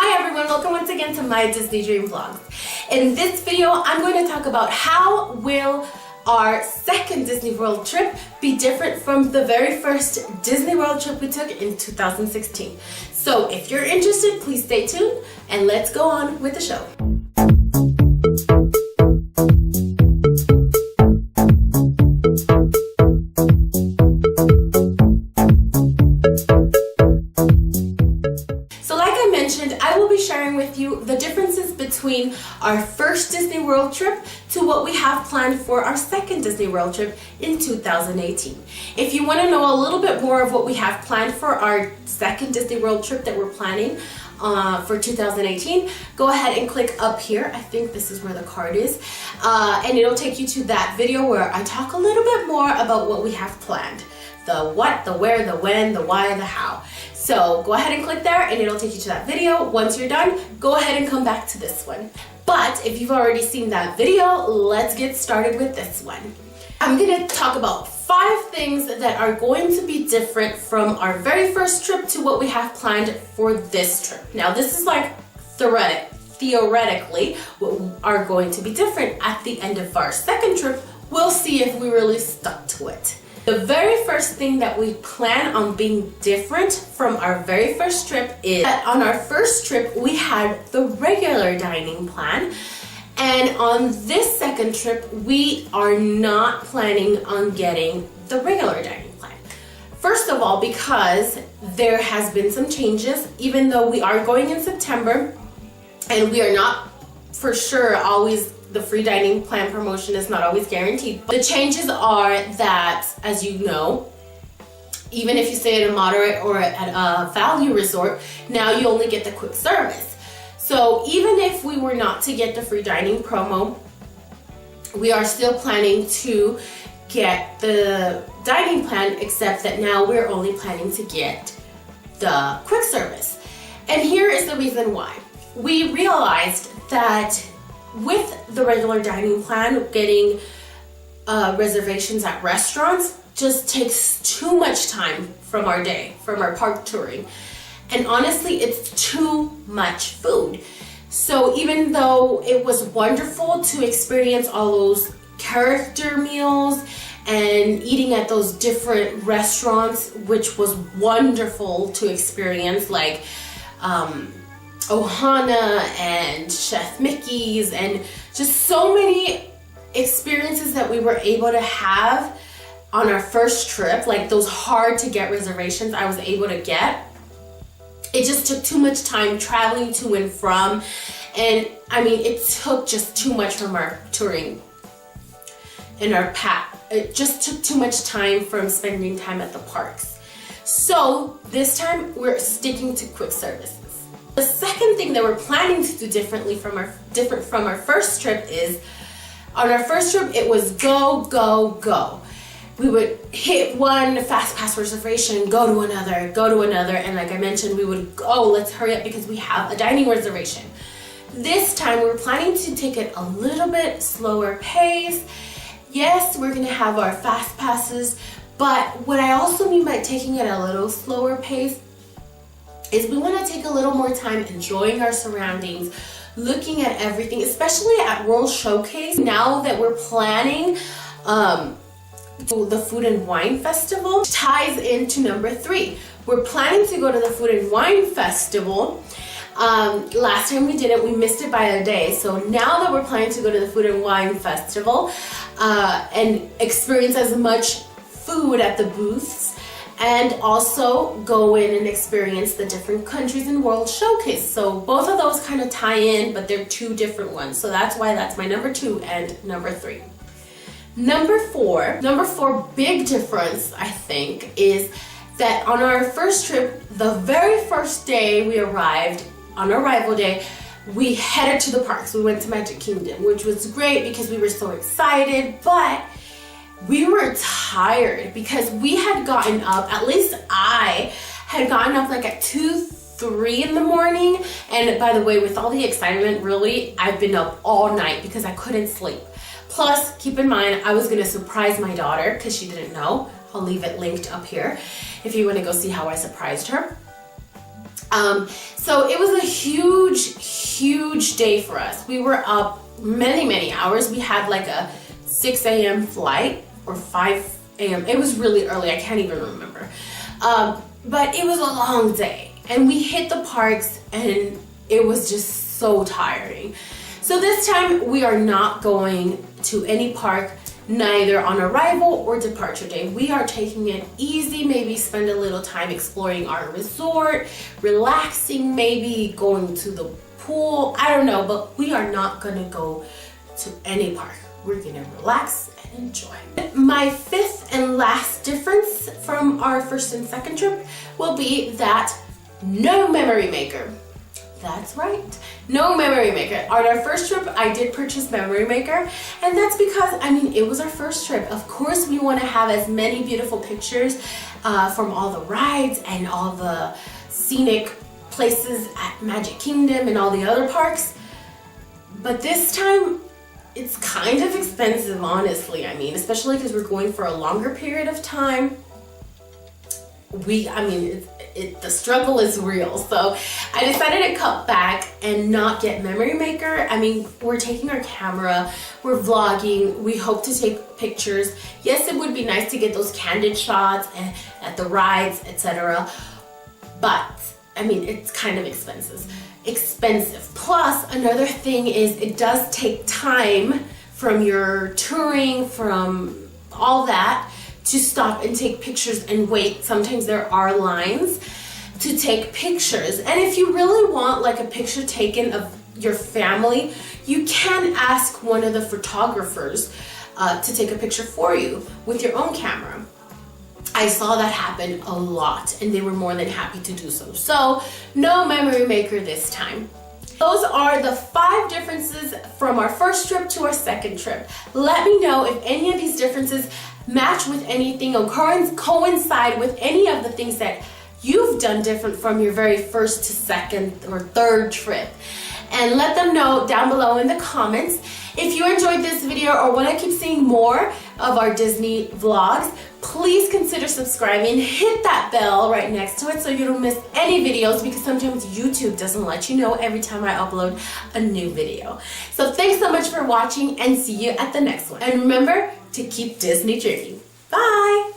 Hi everyone, welcome once again to My Disney Dream Vlogs. In this video, I'm going to talk about how will our second Disney World trip be different from the very first Disney World trip we took in 2016. So if you're interested, please stay tuned and let's go on with the show. I will be sharing with you the differences between our first Disney World trip to what we have planned for our second Disney World trip in 2018. If you want to know a little bit more of what we have planned for our second Disney World trip that we're planning for 2018, go ahead and click up here. I think this is where the card is, and it'll take you to that video where I talk a little bit more about what we have planned. The what, the where, the when, the why, the how. So go ahead and click there and it'll take you to that video. Once you're done, go ahead and come back to this one. But if you've already seen that video, let's get started with this one. I'm gonna talk about 5 things that are going to be different from our very first trip to what we have planned for this trip. Now this is like theoretically what are going to be different at the end of our second trip. We'll see if we really stuck to it. The very first thing that we plan on being different from our very first trip is that on our first trip we had the regular dining plan, and on this second trip we are not planning on getting the regular dining plan. First of all, because there has been some changes, even though we are going in September and we are not for sure always, the free dining plan promotion is not always guaranteed. But the changes are that, as you know, even if you stay at a moderate or at a value resort, now you only get the quick service. So even if we were not to get the free dining promo, we are still planning to get the dining plan, except that now we're only planning to get the quick service. And here is the reason why. We realized that with the regular dining plan, getting reservations at restaurants just takes too much time from our day, from our park touring. And honestly, it's too much food. So even though it was wonderful to experience all those character meals and eating at those different restaurants, which was wonderful to experience, like Ohana and Chef Mickey's, and just so many experiences that we were able to have on our first trip, like those hard to get reservations I was able to get. It just took too much time traveling to and from, and I mean it took just too much from our touring and our pack. It just took too much time from spending time at the parks. So this time we're sticking to quick service. The second thing that we're planning to do different from our first trip is, on our first trip it was go, go, go. We would hit one fast pass reservation, go to another, and like I mentioned, we would go, let's hurry up because we have a dining reservation. This time we're planning to take it a little bit slower pace. Yes, we're gonna have our fast passes, but what I also mean by taking it a little slower pace is we want to take a little more time enjoying our surroundings, looking at everything, especially at World Showcase. Now that we're planning the Food and Wine Festival, which ties into number 3. We're planning to go to the Food and Wine Festival. Last time we did it, we missed it by a day. So now that we're planning to go to the Food and Wine Festival and experience as much food at the booths, and also go in and experience the different countries in World Showcase. So both of those kind of tie in, but they're 2 different ones. So that's why that's my number 2 and number 3. Number 4 big difference, I think, is that on our first trip, the very first day we arrived, on arrival day, we headed to the parks. We went to Magic Kingdom, which was great because we were so excited, but we were tired because we had gotten up, at least I had gotten up like at 2-3 in the morning. And by the way, with all the excitement, really, I've been up all night because I couldn't sleep. Plus, keep in mind, I was gonna surprise my daughter because she didn't know. I'll leave it linked up here if you wanna go see how I surprised her. So it was a huge huge day for us. We were up many hours. We had like a 6 a.m. flight or 5 a.m. It was really early. I can't even remember. But it was a long day. And we hit the parks and it was just so tiring. So this time we are not going to any park, neither on arrival or departure day. We are taking it easy, maybe spend a little time exploring our resort, relaxing, maybe going to the pool. I don't know, but we are not gonna go to any park. We're gonna relax and enjoy. My fifth and last difference from our first and second trip will be that no memory maker. That's right, no memory maker. On our first trip, I did purchase memory maker, and that's because, I mean, it was our first trip. Of course, we want to have as many beautiful pictures from all the rides and all the scenic places at Magic Kingdom and all the other parks. But this time, it's kind of expensive, honestly. I mean, especially because we're going for a longer period of time. The struggle is real. So I decided to cut back and not get memory maker. I mean, we're taking our camera, we're vlogging, we hope to take pictures. Yes, it would be nice to get those candid shots and at the rides, etc. But I mean, it's kind of expensive. Plus, another thing is it does take time from your touring, from all that, to stop and take pictures and wait. Sometimes there are lines to take pictures. And if you really want like a picture taken of your family, you can ask one of the photographers to take a picture for you with your own camera. I saw that happen a lot and they were more than happy to do so. So no memory maker this time. Those are the 5 differences from our first trip to our second trip. Let me know if any of these differences match with anything or coincide with any of the things that you've done different from your very first to second or third trip. And let them know down below in the comments. If you enjoyed this video or want to keep seeing more of our Disney vlogs, please consider subscribing. Hit that bell right next to it so you don't miss any videos, because sometimes YouTube doesn't let you know every time I upload a new video. So thanks so much for watching and see you at the next one. And remember to keep Disney dreaming. Bye!